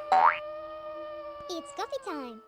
It's coffee time!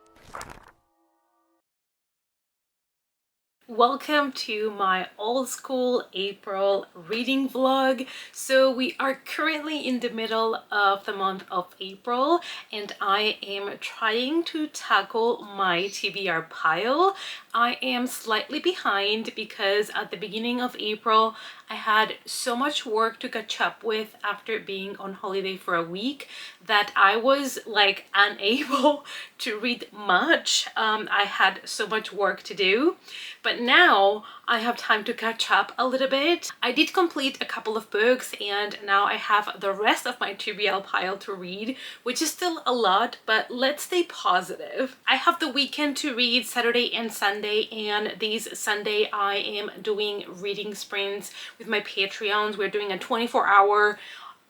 Welcome to my old school April reading vlog. So we are currently in the middle of the month of April and I am trying to tackle my TBR pile. I am slightly behind because at the beginning of April I had so much work to catch up with after being on holiday for a week that I was like unable to read much. I had so much work to do, but now I have time to catch up a little bit. I did complete a couple of books and now I have the rest of my TBR pile to read, which is still a lot, but let's stay positive. I have the weekend to read Saturday and Sunday, and this Sunday I am doing reading sprints with my Patreons. We're doing a 24-hour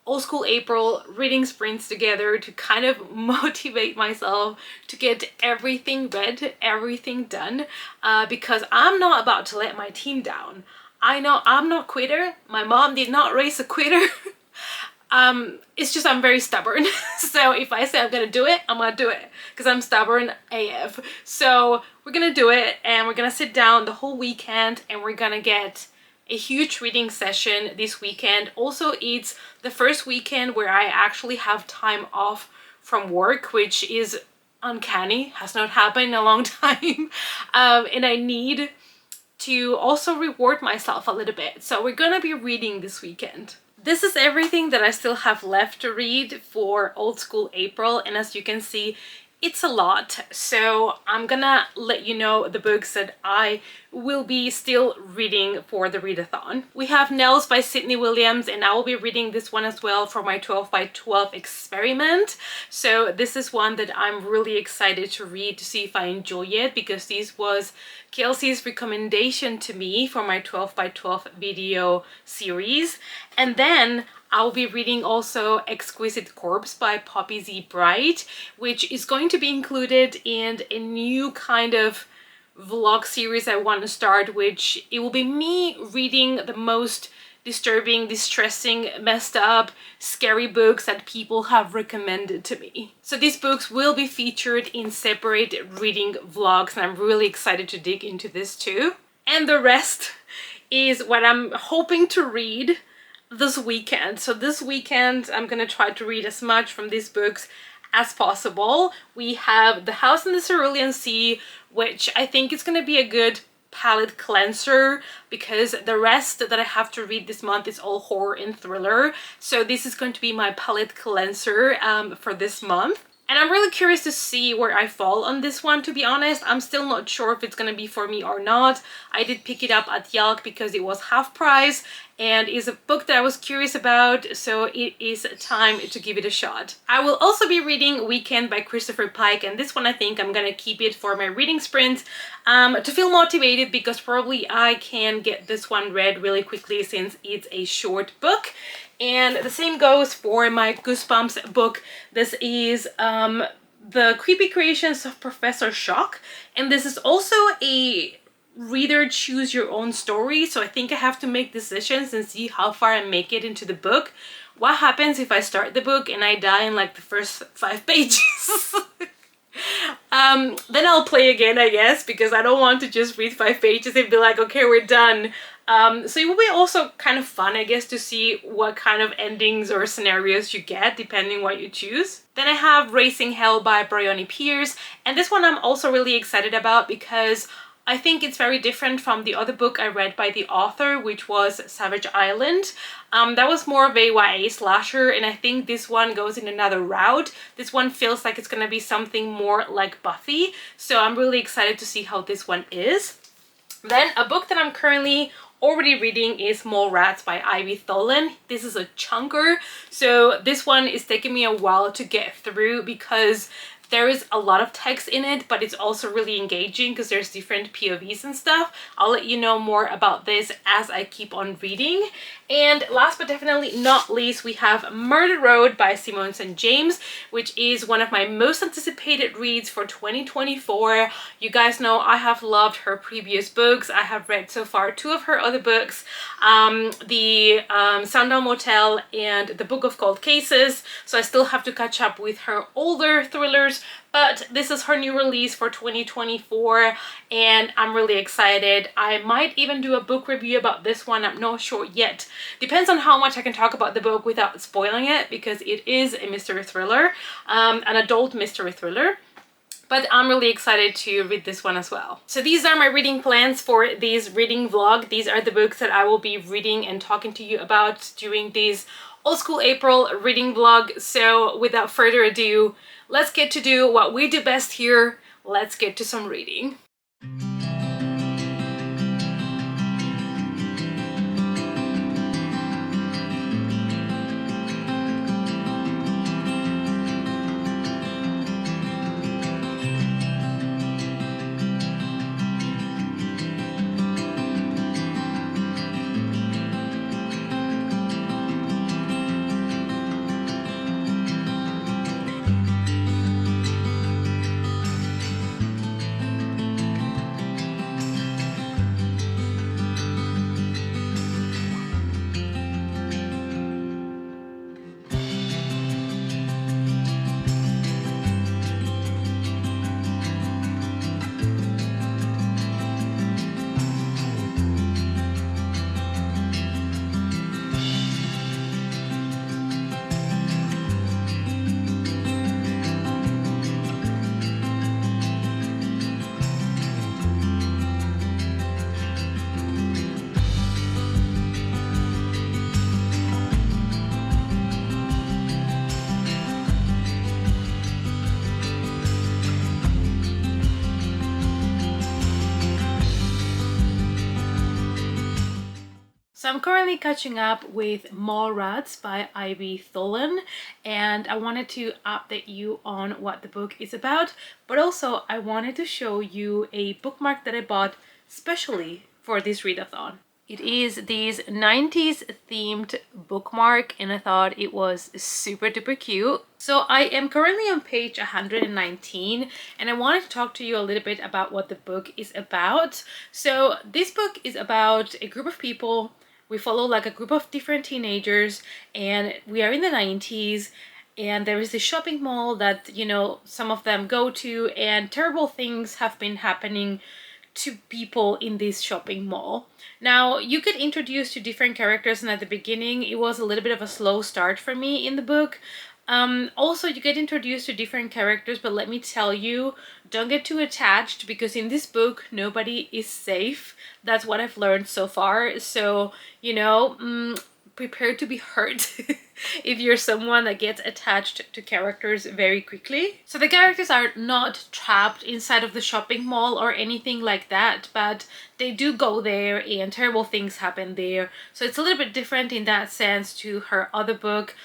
old school April reading sprints together to kind of motivate myself to get everything read, everything done, because I'm not about to let my team down. I know I'm not a quitter. My mom did not raise a quitter. It's just I'm very stubborn. So if I say I'm gonna do it, I'm gonna do it because I'm stubborn AF. So we're gonna do it and we're gonna sit down the whole weekend and we're gonna get a huge reading session this weekend. Also, it's the first weekend where I actually have time off from work, which is uncanny, has not happened in a long time. And I need to also reward myself a little bit. So we're gonna be reading this weekend. This is everything that I still have left to read for old school April, and as you can see, it's a lot. So I'm gonna let you know the books that I will be still reading for the readathon. We have Nels by Sydney Williams, and I will be reading this one as well for my 12 by 12 experiment. So this is one that I'm really excited to read to see if I enjoy it, because this was Kelsey's recommendation to me for my 12 by 12 video series. And then I'll be reading also Exquisite Corpse by Poppy Z. Bright, which is going to be included in a new kind of vlog series I want to start, which it will be me reading the most disturbing, distressing, messed up, scary books that people have recommended to me. So these books will be featured in separate reading vlogs, and I'm really excited to dig into this too. And the rest is what I'm hoping to read this weekend. So this weekend I'm gonna try to read as much from these books as possible. We have The House in the Cerulean Sea, which I think is gonna be a good palette cleanser because the rest that I have to read this month is all horror and thriller. So this is going to be my palette cleanser for this month. And I'm really curious to see where I fall on this one, to be honest. I'm still not sure if it's gonna be for me or not. I did pick it up at Yelp because it was half price and is a book that I was curious about, so it is time to give it a shot. I will also be reading Weekend by Christopher Pike, and this one I think I'm gonna keep it for my reading sprint to feel motivated, because probably I can get this one read really quickly since it's a short book. And the same goes for my Goosebumps book. This is The Creepy Creations of Professor Shock, and this is also a reader choose your own story, so I think I have to make decisions and see how far I make it into the book. What happens if I start the book and I die in like the first 5 pages? Then I'll play again, I guess, because I don't want to just read 5 pages and be like, okay, we're done. So it will be also kind of fun, I guess, to see what kind of endings or scenarios you get depending what you choose. Then I have Racing Hell by Bryony Pierce, and this one I'm also really excited about because I think it's very different from the other book I read by the author, which was Savage Island. That was more of a YA slasher, and I think this one goes in another route. This one feels like it's gonna be something more like Buffy, so I'm really excited to see how this one is. Then a book that I'm currently already reading is Moorats by Ivy Tholen. This is a chunker, so this one is taking me a while to get through because There is a lot of text in it, but it's also really engaging because there's different POVs and stuff. I'll let you know more about this as I keep on reading. And last but definitely not least, we have Murder Road by Simone St. James, which is one of my most anticipated reads for 2024. You guys know I have loved her previous books. I have read so far 2 of her other books, the Sundown Motel and the Book of Cold Cases. So I still have to catch up with her older thrillers, but this is her new release for 2024 and I'm really excited. I might even do a book review about this one. I'm not sure yet. Depends on how much I can talk about the book without spoiling it, because it is a mystery thriller, an adult mystery thriller. But I'm really excited to read this one as well. So these are my reading plans for this reading vlog. These are the books that I will be reading and talking to you about during this Old School April reading vlog. So without further ado, let's get to do what we do best here. Let's get to some reading. So I'm currently catching up with Moorats by Ivy Tholen, and I wanted to update you on what the book is about, but also I wanted to show you a bookmark that I bought specially for this readathon. It is this 90s themed bookmark and I thought it was super duper cute. So I am currently on page 119 and I wanted to talk to you a little bit about what the book is about. So this book is about a group of people. We follow like a group of different teenagers and we are in the 90s and there is this shopping mall that, you know, some of them go to, and terrible things have been happening to people in this shopping mall. Now, you get introduced to different characters, and at the beginning it was a little bit of a slow start for me in the book. Also, you get introduced to different characters, but let me tell you, don't get too attached, because in this book nobody is safe. That's what I've learned so far. So, you know, prepare to be hurt if you're someone that gets attached to characters very quickly. So the characters are not trapped inside of the shopping mall or anything like that, but they do go there and terrible things happen there. So it's a little bit different in that sense to her other book,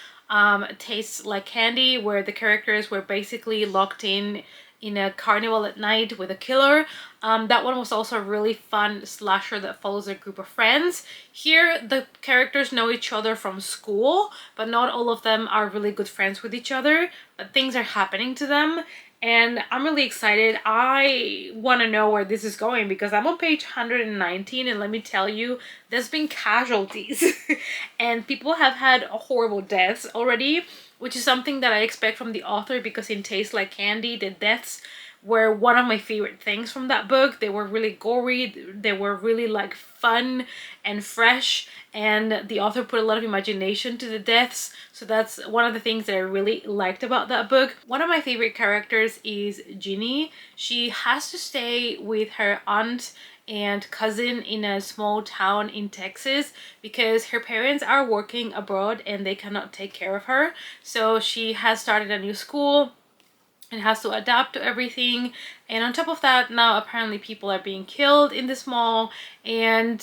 Tastes Like Candy, where the characters were basically locked in a carnival at night with a killer. That one was also a really fun slasher that follows a group of friends. Here the characters know each other from school, but not all of them are really good friends with each other, but things are happening to them. And I'm really excited. I want to know where this is going because I'm on page 119 and let me tell you, there's been casualties and people have had horrible deaths already, which is something that I expect from the author, because in Taste Like Candy, the deaths were one of my favorite things from that book. They were really gory, they were really like fun and fresh, and the author put a lot of imagination to the deaths. So that's one of the things that I really liked about that book. One of my favorite characters is Ginny. She has to stay with her aunt and cousin in a small town in Texas because her parents are working abroad and they cannot take care of her. So she has started a new school and has to adapt to everything, and on top of that, now apparently people are being killed in this mall. And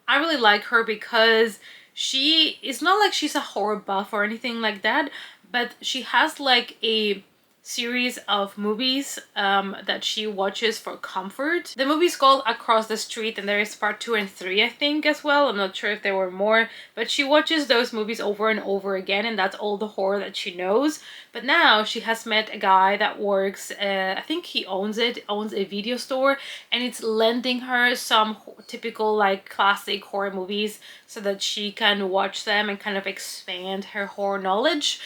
I really like her because it's not like she's a horror buff or anything like that, but she has like a series of movies that she watches for comfort. The movie's called Across the Street, and there is part 2 and 3, I think, as well. I'm not sure if there were more, but she watches those movies over and over again, and that's all the horror that she knows. But now she has met a guy that works, I think he owns a video store, and it's lending her some typical like classic horror movies so that she can watch them and kind of expand her horror knowledge.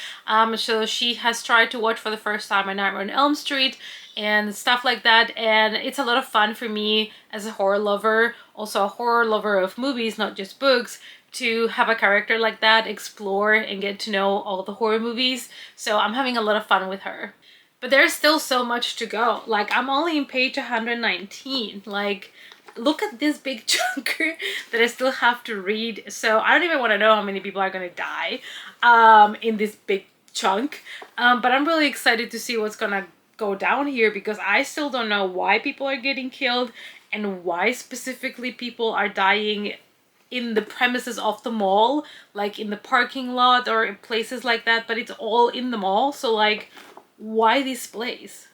So she has tried to watch for the first time A Nightmare on Elm Street and stuff like that, and it's a lot of fun for me as a horror lover, also a horror lover of movies, not just books, to have a character like that explore and get to know all the horror movies. So I'm having a lot of fun with her. But there's still so much to go. Like, I'm only in page 119. Like, look at this big chunk that I still have to read. So I don't even want to know how many people are gonna die in this big chunk. But I'm really excited to see what's gonna go down here, because I still don't know why people are getting killed and why specifically people are dying in the premises of the mall, like in the parking lot or in places like that, but it's all in the mall. So like, why this place?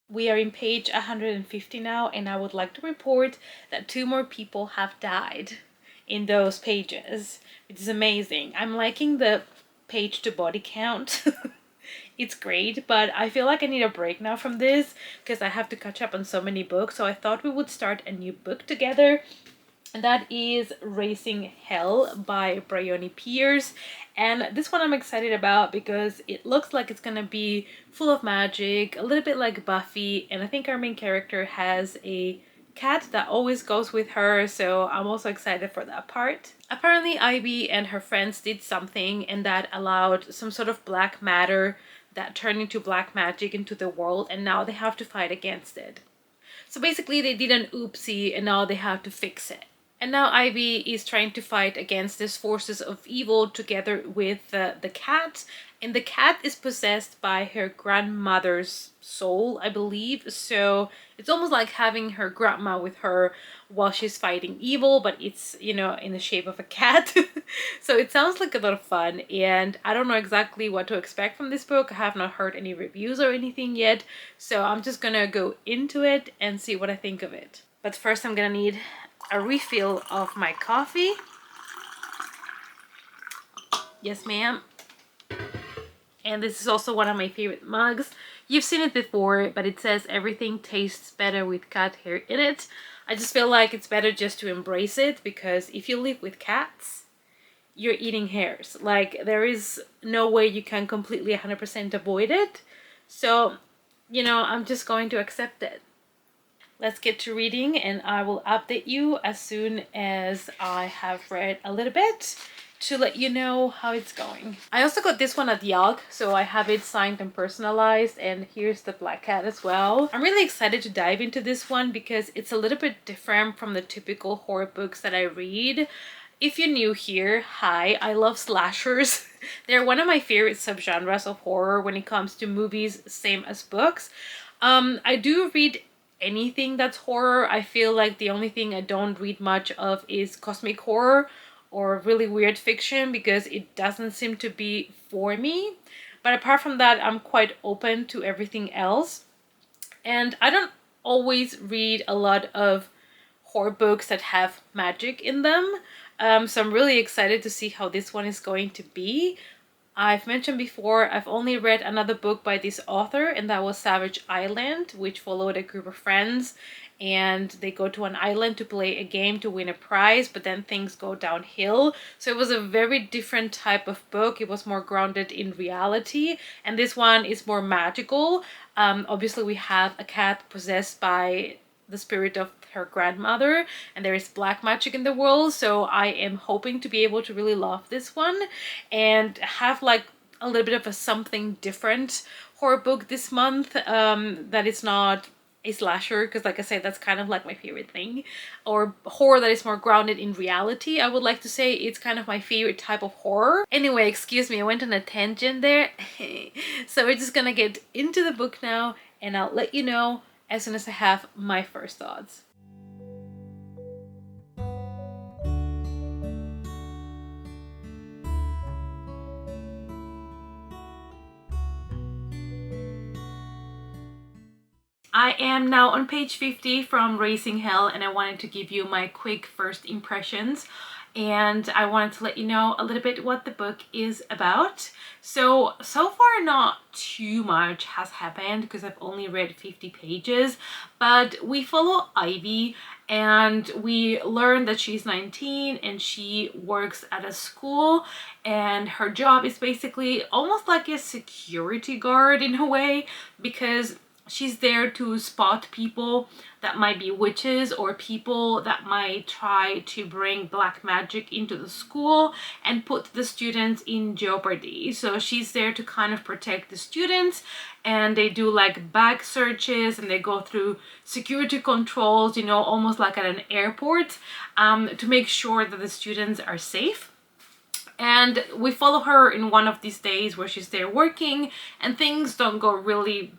We are in page 150 now, and I would like to report that 2 more people have died in those pages, which is amazing. I'm liking the page to body count. It's great, but I feel like I need a break now from this because I have to catch up on so many books. So I thought we would start a new book together, and that is Raising Hell by Bryony Pierce. And this one I'm excited about because it looks like it's gonna be full of magic, a little bit like Buffy, and I think our main character has a cat that always goes with her, so I'm also excited for that part. Apparently Ivy and her friends did something, and that allowed some sort of black matter that turned into black magic into the world, and now they have to fight against it. So basically they did an oopsie and now they have to fix it. And now Ivy is trying to fight against these forces of evil together with the cat. And the cat is possessed by her grandmother's soul, I believe. So it's almost like having her grandma with her while she's fighting evil, but it's, you know, in the shape of a cat. So it sounds like a lot of fun. And I don't know exactly what to expect from this book. I have not heard any reviews or anything yet. So I'm just gonna go into it and see what I think of it. But first I'm gonna need a refill of my coffee. Yes, ma'am. And this is also one of my favorite mugs. You've seen it before, but it says everything tastes better with cat hair in it. I just feel like it's better just to embrace it, because if you live with cats, you're eating hairs. Like, there is no way you can completely 100% avoid it. So, you know, I'm just going to accept it. Let's get to reading, and I will update you as soon as I have read a little bit to let you know how it's going. I also got this one at Yelp, so I have it signed and personalized, and here's the black cat as well. I'm really excited to dive into this one because it's a little bit different from the typical horror books that I read. If you're new here, hi, I love slashers. They're one of my favorite subgenres of horror when it comes to movies, same as books. I do read anything that's horror. I feel like the only thing I don't read much of is cosmic horror or really weird fiction, because it doesn't seem to be for me. But apart from that, I'm quite open to everything else. And I don't always read a lot of horror books that have magic in them. So I'm really excited to see how this one is going to be. I've mentioned before, I've only read another book by this author, and that was Savage Island, which followed a group of friends, and they go to an island to play a game to win a prize, but then things go downhill. So it was a very different type of book. It was more grounded in reality, and this one is more magical. Obviously we have a cat possessed by the spirit of her grandmother, and there is black magic in the world, so I am hoping to be able to really love this one and have like a little bit of a something different horror book this month, that is not a slasher, because like I said, that's kind of like my favorite thing, or horror that is more grounded in reality. I would like to say it's kind of my favorite type of horror. Anyway, excuse me, I went on a tangent there. So we're just gonna get into the book now, and I'll let you know as soon as I have my first thoughts. I am now on page 50 from Raising Hell, and I wanted to give you my quick first impressions, and I wanted to let you know a little bit what the book is about. So far not too much has happened because I've only read 50 pages, but we follow Ivy, and we learn that she's 19 and she works at a school, and her job is basically almost like a security guard in a way, because she's there to spot people that might be witches or people that might try to bring black magic into the school and put the students in jeopardy. So she's there to kind of protect the students, and they do like bag searches and they go through security controls, you know, almost like at an airport, to make sure that the students are safe. And we follow her in one of these days where she's there working, and things don't go really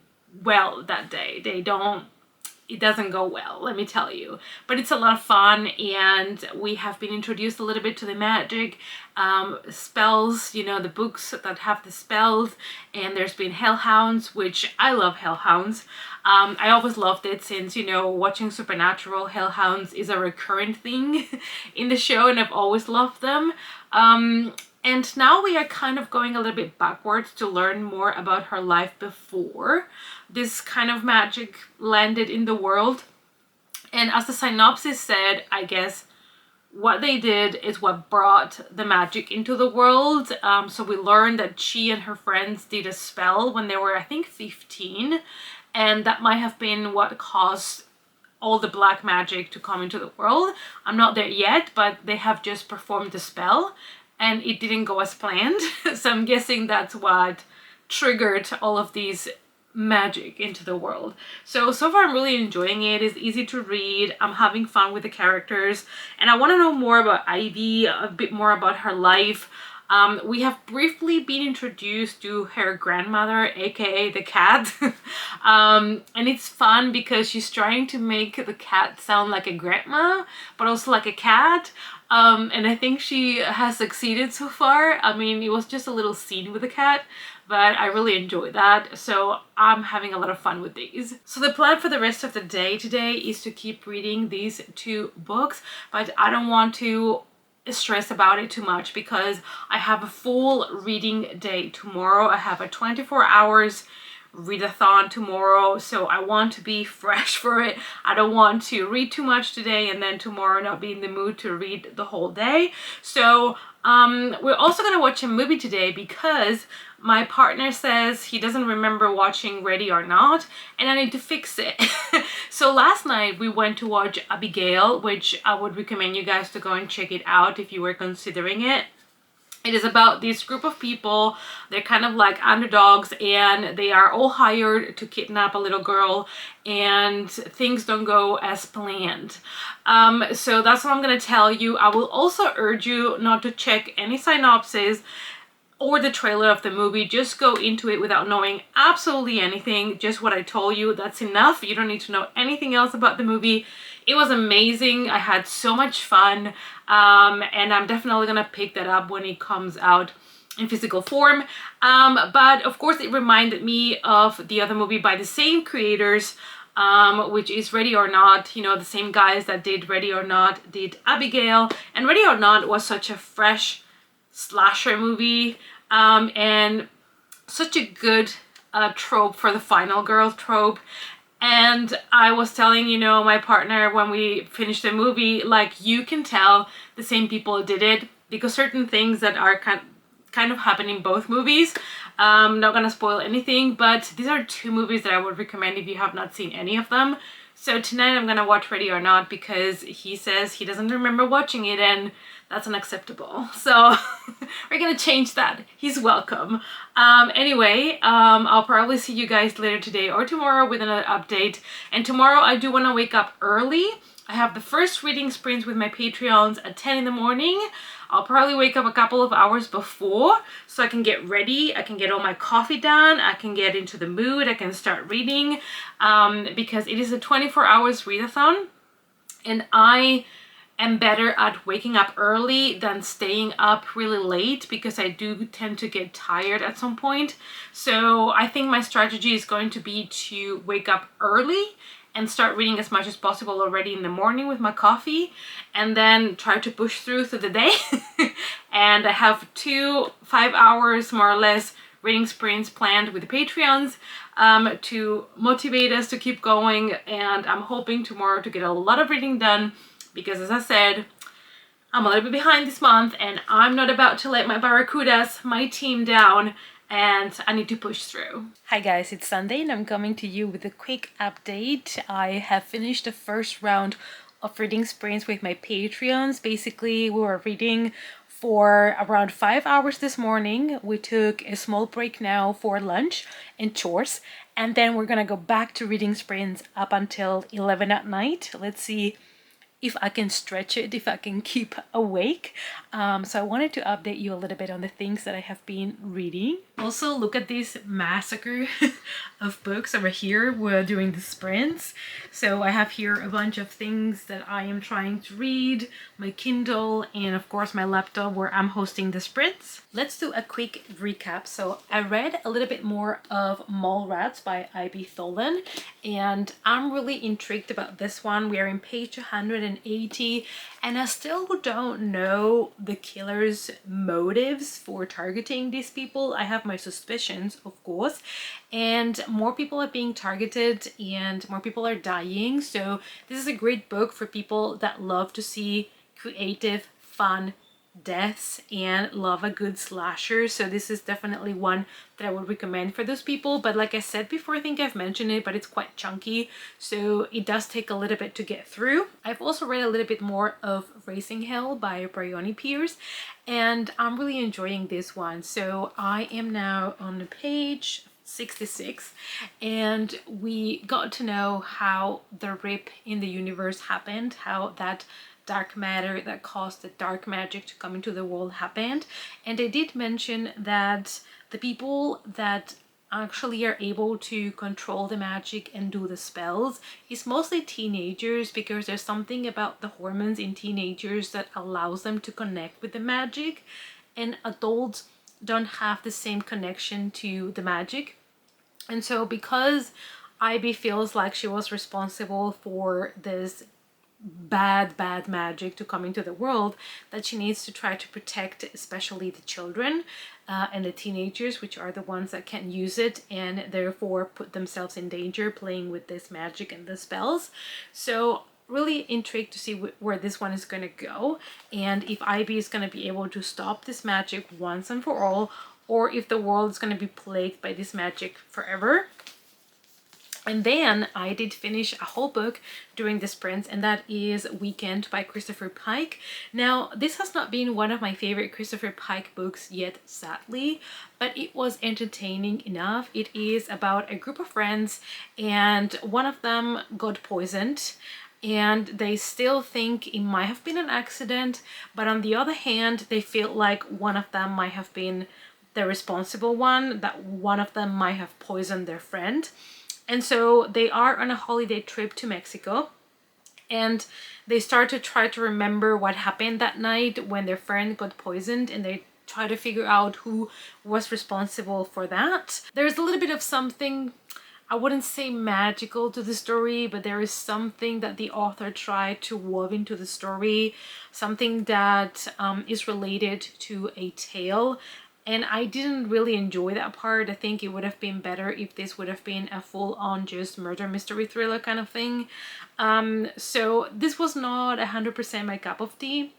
well that day. It doesn't go well, let me tell you, but it's a lot of fun, and we have been introduced a little bit to the magic, spells, you know, the books that have the spells, and there's been hellhounds, which I love hellhounds. I always loved it since, you know, watching Supernatural, hellhounds is a recurrent thing in the show, and I've always loved them. And now we are kind of going a little bit backwards to learn more about her life before this kind of magic landed in the world. And as the synopsis said, I guess what they did is what brought the magic into the world. So we learned that she and her friends did a spell when they were, I think, 15. And that might have been what caused all the black magic to come into the world. I'm not there yet, but they have just performed the spell, and it didn't go as planned. So I'm guessing that's what triggered all of these magic into the world. So far I'm really enjoying it. It's easy to read. I'm having fun with the characters, and I want to know more about Ivy, a bit more about her life. We have briefly been introduced to her grandmother, aka the cat. And it's fun because she's trying to make the cat sound like a grandma, but also like a cat. And I think she has succeeded so far. I mean, it was just a little scene with the cat, but I really enjoyed that. So I'm having a lot of fun with these. So the plan for the rest of the day today is to keep reading these two books, but I don't want to stress about it too much because I have a full reading day tomorrow. I have a 24 hours readathon tomorrow, so I want to be fresh for it. I don't want to read too much today and then tomorrow not be in the mood to read the whole day. So we're also gonna watch a movie today because my partner says he doesn't remember watching Ready or Not, and I need to fix it. So last night we went to watch Abigail, which I would recommend you guys to go and check it out if you were considering it. It is about this group of people. They're kind of like underdogs, and they are all hired to kidnap a little girl, and things don't go as planned. So that's what I'm gonna tell you. I will also urge you not to check any synopsis or the trailer of the movie. Just go into it without knowing absolutely anything. Just what I told you, that's enough. You don't need to know anything else about the movie. It was amazing. I had so much fun, and I'm definitely gonna pick that up when it comes out in physical form. But of course it reminded me of the other movie by the same creators, which is Ready or Not. You know, the same guys that did Ready or Not did Abigail, and Ready or Not was such a fresh slasher movie, and such a good trope for the final girl trope. And I was telling, you know, my partner when we finished the movie, like, you can tell the same people did it because certain things that are kind of happen in both movies. Not gonna spoil anything, but these are two movies that I would recommend if you have not seen any of them. So tonight I'm gonna watch Ready or Not because he says he doesn't remember watching it, and that's unacceptable. So we're gonna change that. He's welcome. Anyway, I'll probably see you guys later today or tomorrow with another update. And tomorrow I do want to wake up early. I have the first reading sprint with my Patreons at 10 in the morning. I'll probably wake up a couple of hours before so I can get ready. I can get all my coffee done. I can get into the mood. I can start reading because it is a 24 hours readathon, and I am better at waking up early than staying up really late because I do tend to get tired at some point. So I think my strategy is going to be to wake up early and start reading as much as possible already in the morning with my coffee, and then try to push through the day. And I have 2 5-hour more or less reading sprints planned with the Patreons to motivate us to keep going, and I'm hoping tomorrow to get a lot of reading done because, as I said, I'm a little bit behind this month and I'm not about to let my barracudas, my team, down, and I need to push through. Hi guys, it's Sunday and I'm coming to you with a quick update. I have finished the first round of reading sprints with my Patreons. Basically, we were reading for around 5 hours this morning. We took a small break now for lunch and chores, and then we're gonna go back to reading sprints up until 11 at night. Let's see if I can stretch it, if I can keep awake. So I wanted to update you a little bit on the things that I have been reading. Also, look at this massacre of books over here. We're doing the sprints. So I have here a bunch of things that I am trying to read, my Kindle, and of course my laptop where I'm hosting the sprints. Let's do a quick recap. So I read a little bit more of Moorats by I.B. Tholen, and I'm really intrigued about this one. We are in page 180, and I still don't know the killer's motives for targeting these people. I have my suspicions, of course, and more people are being targeted and more people are dying. So this is a great book for people that love to see creative, fun deaths and love a good slasher. So this is definitely one that I would recommend for those people. But like I said before, I think I've mentioned it, but it's quite chunky, so it does take a little bit to get through. I've also read a little bit more of Raising Hell by Bryony Pierce, and I'm really enjoying this one. So I am now on page 66, and we got to know how the rip in the universe happened, how that dark matter that caused the dark magic to come into the world happened. And they did mention that the people that actually are able to control the magic and do the spells is mostly teenagers, because there's something about the hormones in teenagers that allows them to connect with the magic, and adults don't have the same connection to the magic. And so because Ivy feels like she was responsible for this bad magic to come into the world, that she needs to try to protect especially the children and the teenagers, which are the ones that can use it and therefore put themselves in danger playing with this magic and the spells. So really intrigued to see where this one is going to go, and if Ivy is going to be able to stop this magic once and for all, or if the world is going to be plagued by this magic forever. And then I did finish a whole book during the sprints, and that is Weekend by Christopher Pike. Now, this has not been one of my favorite Christopher Pike books yet, sadly, but it was entertaining enough. It is about a group of friends, and one of them got poisoned, and they still think it might have been an accident, but on the other hand, they feel like one of them might have been the responsible one, that one of them might have poisoned their friend. And so they are on a holiday trip to Mexico, and they start to try to remember what happened that night when their friend got poisoned, and they try to figure out who was responsible for that. There's a little bit of something, I wouldn't say magical to the story, but there is something that the author tried to weave into the story, something that is related to a tale. And I didn't really enjoy that part. I think it would have been better if this would have been a full-on just murder mystery thriller kind of thing. So this was not 100% my cup of tea.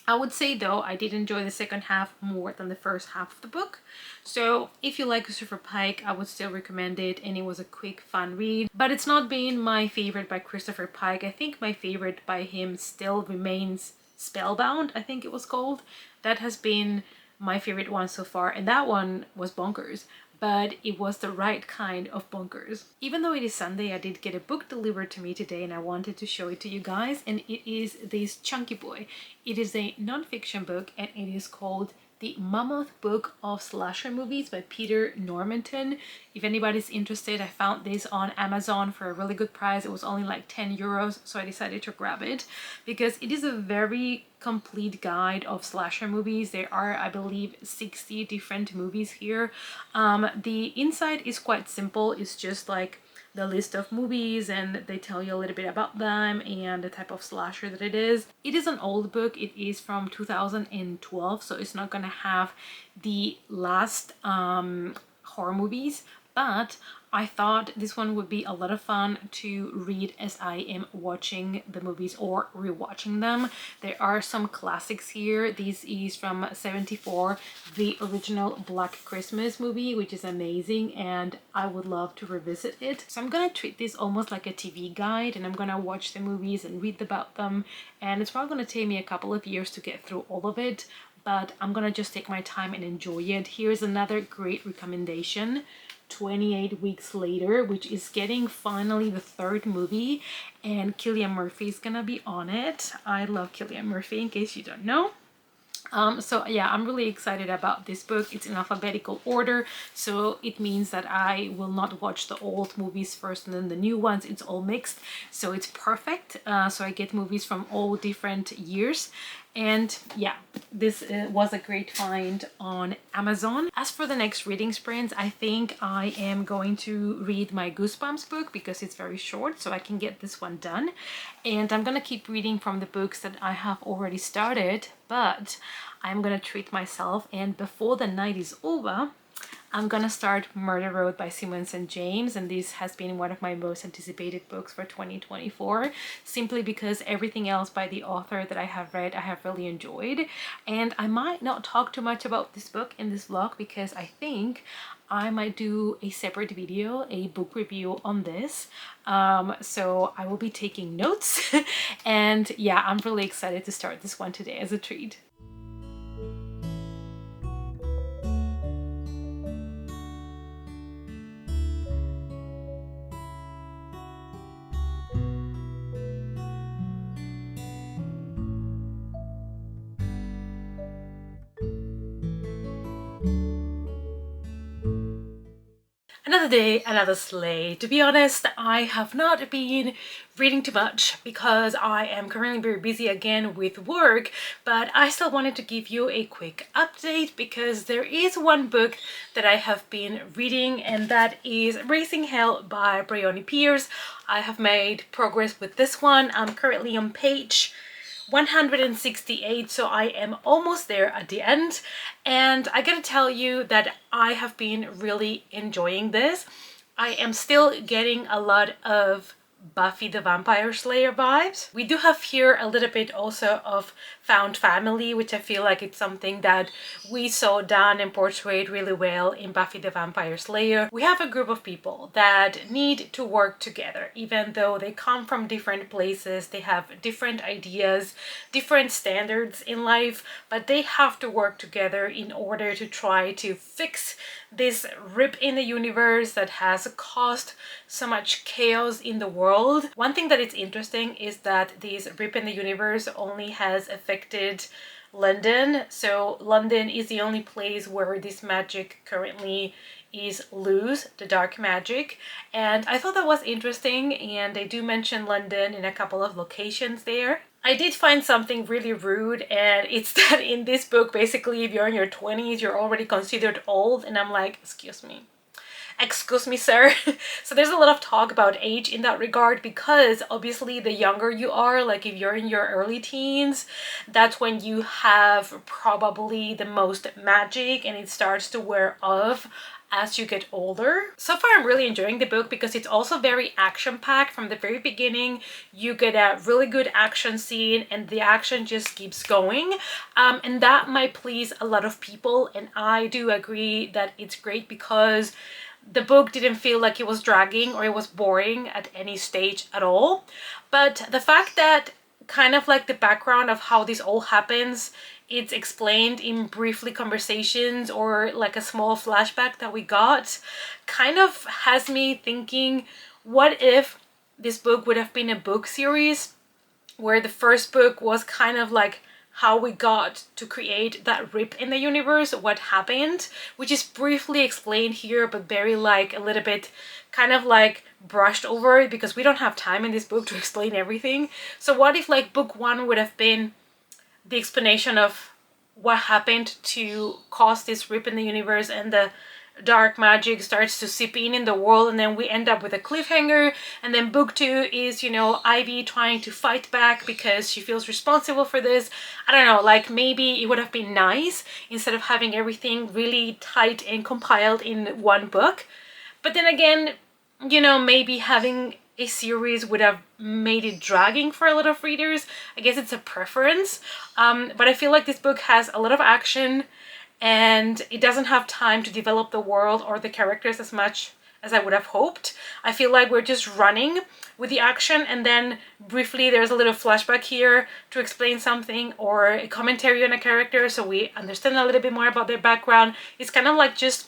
I would say though I did enjoy the second half more than the first half of the book. So if you like Christopher Pike, I would still recommend it, and it was a quick fun read. But it's not been my favorite by Christopher Pike. I think my favorite by him still remains Spellbound, I think it was called. That has been my favorite one so far, and that one was bonkers, but it was the right kind of bonkers. Even though it is Sunday, I did get a book delivered to me today and I wanted to show it to you guys, and it is this Chunky Boy. It is a non-fiction book and it is called The Mammoth Book of Slasher Movies by Peter Normanton. If anybody's interested, I found this on Amazon for a really good price. It was only like 10 euros, so I decided to grab it because it is a very complete guide of slasher movies. There are, I believe, 60 different movies here. The inside is quite simple. It's just like the list of movies, and they tell you a little bit about them and the type of slasher that it is. It is an old book. It is from 2012, so it's not gonna have the last horror movies, but I thought this one would be a lot of fun to read as I am watching the movies or rewatching them. There are some classics here. This is from '74, the original Black Christmas movie, which is amazing, and I would love to revisit it. So I'm gonna treat this almost like a TV guide, and I'm gonna watch the movies and read about them, and it's probably gonna take me a couple of years to get through all of it, but I'm gonna just take my time and enjoy it. Here's another great recommendation. 28 Weeks Later, which is getting finally the third movie, and Cillian Murphy is gonna be on it. I love Cillian Murphy, in case you don't know. So yeah, I'm really excited about this book. It's in alphabetical order, so it means that I will not watch the old movies first and then the new ones. It's all mixed, so it's perfect. So I get movies from all different years. And yeah, this was a great find on Amazon. As for the next reading sprints, I think I am going to read my Goosebumps book because it's very short, so I can get this one done. And I'm gonna keep reading from the books that I have already started, but I'm gonna treat myself, and before the night is over, I'm gonna start Murder Road by Simon St. James, and this has been one of my most anticipated books for 2024, simply because everything else by the author that I have read I have really enjoyed. And I might not talk too much about this book in this vlog because I think I might do a separate video, a book review on this. So I will be taking notes and yeah, I'm really excited to start this one today as a treat. Another day, another sleigh. To be honest, I have not been reading too much because I am currently very busy again with work, but I still wanted to give you a quick update because there is one book that I have been reading, and that is Raising Hell by Bryony Pierce. I have made progress with this one. I'm currently on page 168, so I am almost there at the end, and I gotta tell you that I have been really enjoying this. I am still getting a lot of Buffy the Vampire Slayer vibes. We do have here a little bit also of found family, which I feel like it's something that we saw done and portrayed really well in Buffy the Vampire Slayer. We have a group of people that need to work together, even though they come from different places, they have different ideas, different standards in life, but they have to work together in order to try to fix this rip in the universe that has caused so much chaos in the world. One thing that is interesting is that this rip in the universe only has affected London. So London is the only place where this magic currently is loose, the dark magic. And I thought that was interesting, and they do mention London in a couple of locations there. I did find something really rude, and it's that in this book, basically, if you're in your 20s, you're already considered old, and I'm like, excuse me, sir. So there's a lot of talk about age in that regard, because obviously the younger you are, like if you're in your early teens, that's when you have probably the most magic and it starts to wear off as you get older. So far I'm really enjoying the book because it's also very action-packed. From the very beginning you get a really good action scene and the action just keeps going, and that might please a lot of people, and I do agree that it's great because the book didn't feel like it was dragging or it was boring at any stage at all. But the fact that kind of like the background of how this all happens, it's explained in briefly conversations or like a small flashback that we got, kind of has me thinking, what if this book would have been a book series where the first book was kind of like how we got to create that rip in the universe, what happened, which is briefly explained here, but very like a little bit kind of like brushed over because we don't have time in this book to explain everything. So what if like book one would have been the explanation of what happened to cause this rip in the universe and the dark magic starts to seep in the world, and then we end up with a cliffhanger, and then book two is, you know, Ivy trying to fight back because she feels responsible for this. I don't know, like maybe it would have been nice instead of having everything really tight and compiled in one book. But then again, you know, maybe having a series would have made it dragging for a lot of readers. I guess it's a preference, but I feel like this book has a lot of action and it doesn't have time to develop the world or the characters as much as I would have hoped. I feel like we're just running with the action, and then briefly there's a little flashback here to explain something or a commentary on a character so we understand a little bit more about their background. It's kind of like just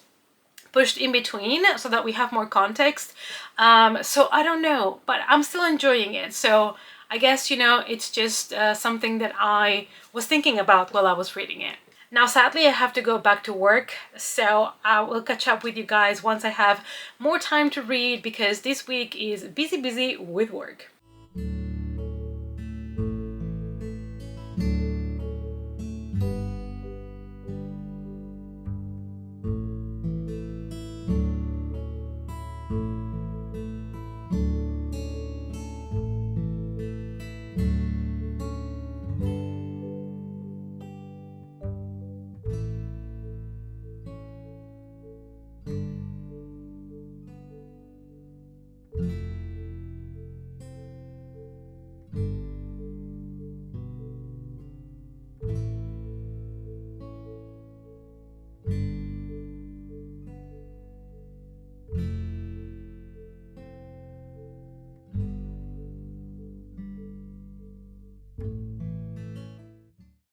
pushed in between so that we have more context. So I don't know, but I'm still enjoying it. So I guess, you know, it's just something that I was thinking about while I was reading it. Now, sadly, I have to go back to work, so I will catch up with you guys once I have more time to read, because this week is busy with work.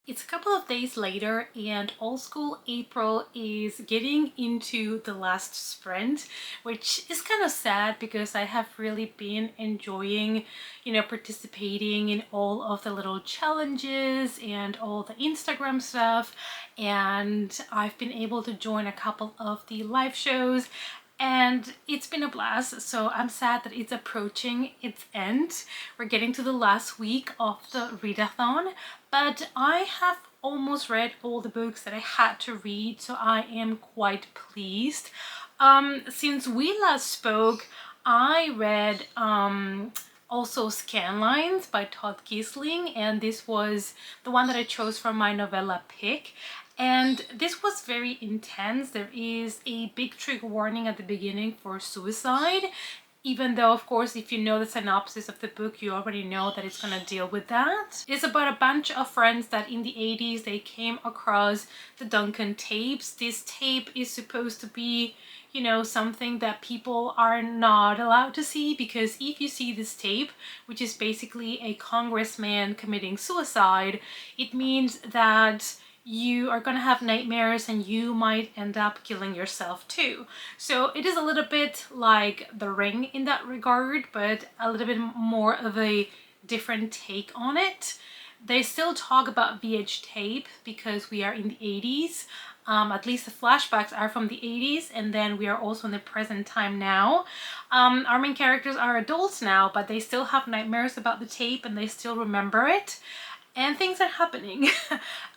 It's a couple of days later and Old School April is getting into the last sprint, which is kind of sad because I have really been enjoying, you know, participating in all of the little challenges and all the Instagram stuff, and I've been able to join a couple of the live shows and it's been a blast. So I'm sad that it's approaching its end. We're getting to the last week of the readathon, but I have almost read all the books that I had to read, so I am quite pleased. Since we last spoke, I read also Scanlines by Todd Kisling, and this was the one that I chose from my novella pick. And this was very intense. There is a big trigger warning at the beginning for suicide, even though, of course, if you know the synopsis of the book, you already know that it's gonna deal with that. It's about a bunch of friends that in the 80s, they came across the Duncan tapes. This tape is supposed to be, you know, something that people are not allowed to see, because if you see this tape, which is basically a congressman committing suicide, it means that you are gonna have nightmares and you might end up killing yourself too. So it is a little bit like The Ring in that regard, but a little bit more of a different take on it. They still talk about VH tape because we are in the 80s. At least the flashbacks are from the 80s, and then we are also in the present time now. Our main characters are adults now, but they still have nightmares about the tape and they still remember it. And things are happening.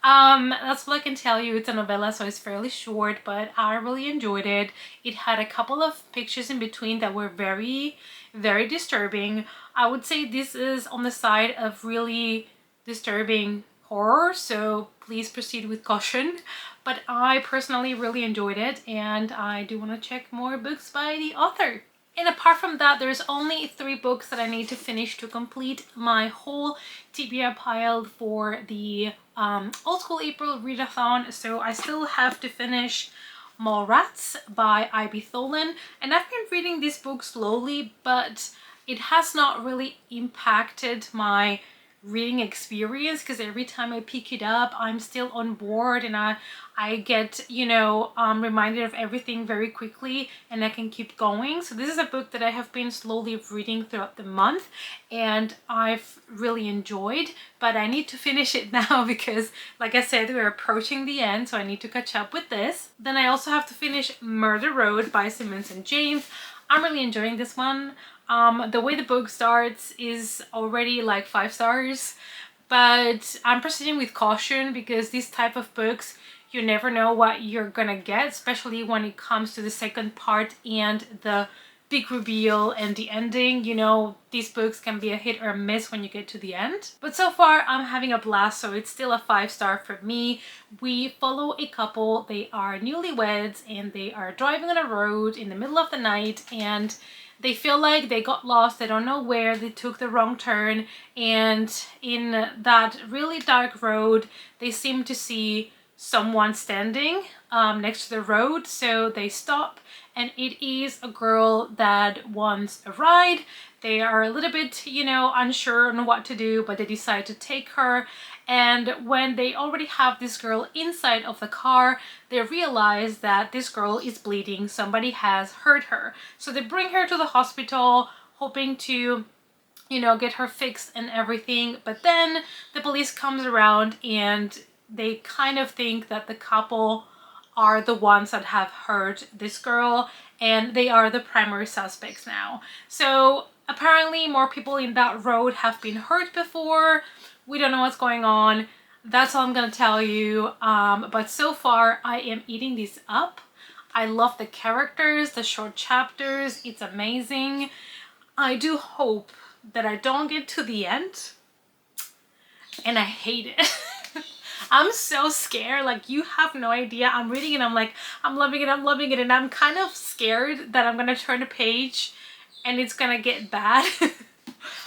That's what I can tell you. It's a novella, so it's fairly short, but I really enjoyed it. It had a couple of pictures in between that were very, very disturbing. I would say this is on the side of really disturbing horror, so please proceed with caution. but I personally really enjoyed it, and I do want to check more books by the author. And apart from that, there's only 3 books that I need to finish to complete my whole TBR pile for the Old School April readathon. So I still have to finish Moorats by I.B. Tholen, and I've been reading this book slowly, but it has not really impacted my reading experience, because every time I pick it up I'm still on board, and I get, you know, reminded of everything very quickly, and I can keep going. So this is a book that I have been slowly reading throughout the month, and I've really enjoyed, but I need to finish it now because, like I said, we're approaching the end, so I need to catch up with this. Then I also have to finish Murder Road by Simmons and James. I'm really enjoying this one. The way the book starts is already like 5 stars, but I'm proceeding with caution because these type of books, you never know what you're gonna get, especially when it comes to the second part and the big reveal and the ending. You know, these books can be a hit or a miss when you get to the end. But so far I'm having a blast, so it's still a 5-star for me. We follow a couple. They are newlyweds and they are driving on a road in the middle of the night, and they feel like they got lost. They don't know where, they took the wrong turn, and in that really dark road they seem to see someone standing next to the road. So they stop, and it is a girl that wants a ride. They are a little bit, you know, unsure on what to do, but they decide to take her. And when they already have this girl inside of the car, they realize that this girl is bleeding. Somebody has hurt her. So they bring her to the hospital, hoping to, you know, get her fixed and everything. But then the police comes around and they kind of think that the couple are the ones that have hurt this girl, and they are the primary suspects now. So apparently more people in that road have been hurt before. We don't know what's going on. That's all I'm gonna tell you. But so far I am eating this up. I love the characters, the short chapters. It's amazing. I do hope that I don't get to the end and I hate it. I'm so scared, like you have no idea. I'm reading and I'm like, I'm loving it, and I'm kind of scared that I'm gonna turn a page and it's gonna get bad.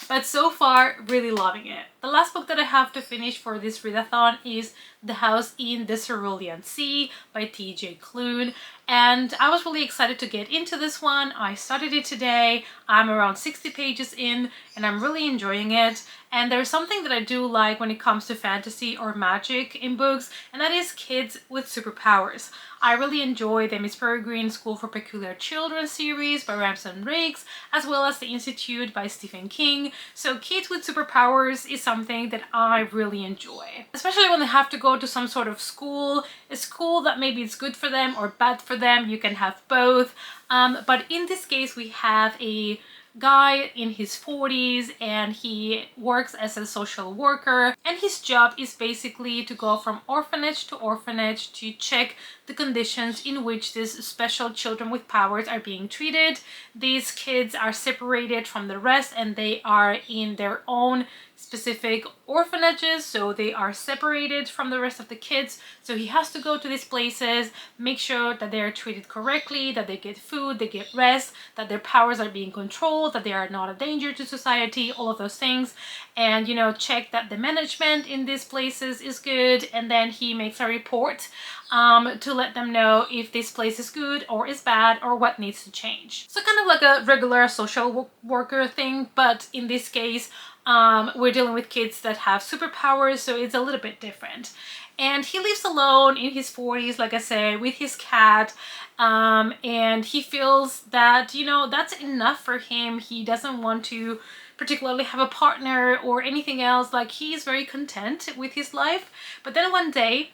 But so far, really loving it. The last book that I have to finish for this readathon is The House in the Cerulean Sea by T.J. Klune. And I was really excited to get into this one. I started it today. I'm around 60 pages in and I'm really enjoying it. And there's something that I do like when it comes to fantasy or magic in books, and that is kids with superpowers. I really enjoy the Miss Peregrine School for Peculiar Children series by Ramson Riggs, as well as The Institute by Stephen King. So kids with superpowers is something that I really enjoy, especially when they have to go to some sort of school, a school that maybe it's good for them or bad for them. You can have both. But in this case, we have a guy in his 40s and he works as a social worker, and his job is basically to go from orphanage to orphanage to check the conditions in which these special children with powers are being treated. These kids are separated from the rest and they are in their own specific orphanages, so they are separated from the rest of the kids. So he has to go to these places, make sure that they are treated correctly, that they get food, they get rest, that their powers are being controlled, that they are not a danger to society, all of those things. And, you know, check that the management in these places is good, and then he makes a report to let them know if this place is good or is bad or what needs to change. So kind of like a regular social worker thing, but in this case we're dealing with kids that have superpowers, so it's a little bit different. And he lives alone in his 40s, like I said, with his cat, and he feels that, you know, that's enough for him. He doesn't want to particularly have a partner or anything else. Like, he's very content with his life. But then one day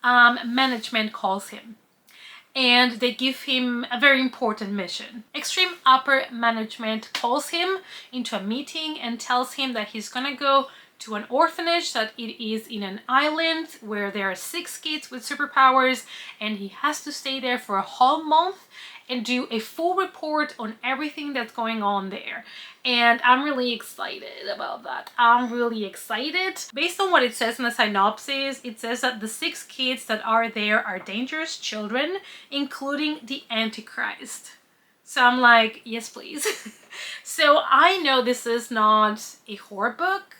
management calls him and they give him a very important mission. Extreme upper management calls him into a meeting and tells him that he's gonna go to an orphanage, that it is in an island where there are 6 kids with superpowers, and he has to stay there for a whole month and do a full report on everything that's going on there. And I'm really excited about that. I'm really excited. Based on what it says in the synopsis, it says that the 6 kids that are there are dangerous children, including the Antichrist. So I'm like, yes, please. So I know this is not a horror book,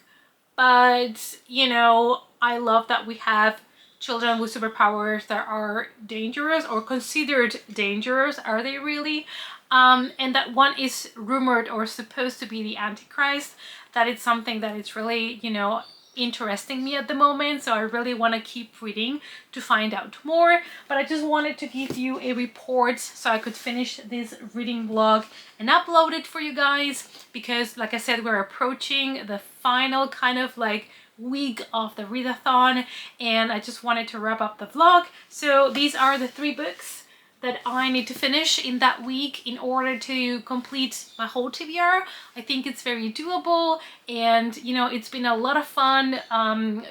but you know, I love that we have children with superpowers that are dangerous or considered dangerous. Are they really? And that one is rumored or supposed to be the Antichrist. That is something that is really, you know, interesting me at the moment, so I really want to keep reading to find out more. But I just wanted to give you a report so I could finish this reading vlog and upload it for you guys, because like I said, we're approaching the final kind of like week of the readathon, and I just wanted to wrap up the vlog. So these are the 3 books that I need to finish in that week in order to complete my whole TBR. I think it's very doable, and you know, it's been a lot of fun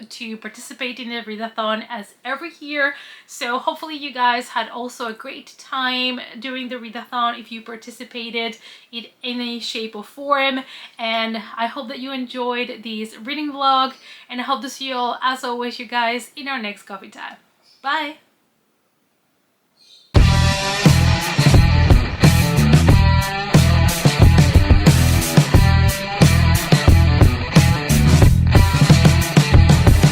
to participate in the readathon as every year. So hopefully you guys had also a great time during the readathon if you participated in any shape or form, and I hope that you enjoyed this reading vlog, and I hope to see you all, as always, you guys, in our next coffee time. Bye!